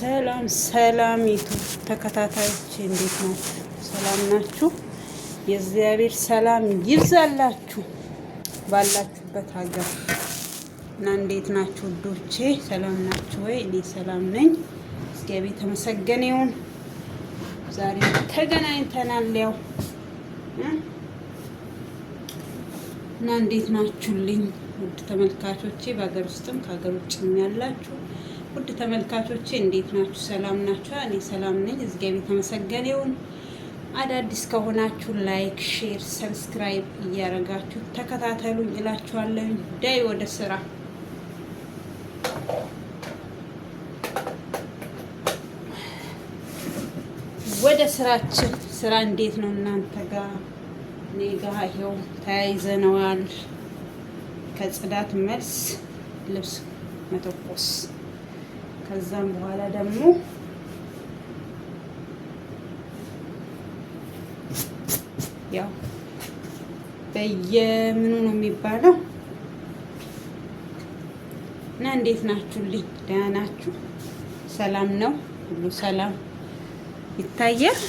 ሰላም ሰላም ዩቱብ ተከታታዮች እንዴት ናችሁ? ሰላም ናችሁ? የእግዚአብሔር ሰላም ይብዛላችሁ ባላችሁበት ሀገር እና እንዴት ናችሁ ውዶቼ? ሰላም ናችሁ ወይ? እኔ ሰላም ነኝ። እግዚአብሔር የተመሰገነ ይሁን። ዛሬ ተገናኝተናል። ያው እና እንዴት ናችሁልኝ ውድ ተመልካቾቼ? በሀገር ውስጥም ከሀገር ውጭም ያላችሁ ውድ ተመልካቾቼ እንዴት ናችሁ? ሰላም ናችሁ? እኔ ሰላም ነኝ። እግዚአብሔር የተመሰገነ ይሁን። አዳዲስ ከሆናችሁ ላይክ፣ ሼር፣ ሰብስክራይብ እያደረጋችሁ ተከታተሉኝ እላችኋለሁ። ዳይ ወደ ስራ ወደ ስራችን። ስራ እንዴት ነው እናንተ ጋር? እኔ ጋር ይኸው ተያይዘነዋል። ከጽዳት መልስ ልብስ መተኮስ፣ ከዛም በኋላ ደግሞ ያው በየምኑ ነው የሚባለው እና እንዴት ናችሁልኝ? ደህና ናችሁ? ሰላም ነው? ሁሉ ሰላም ይታያል።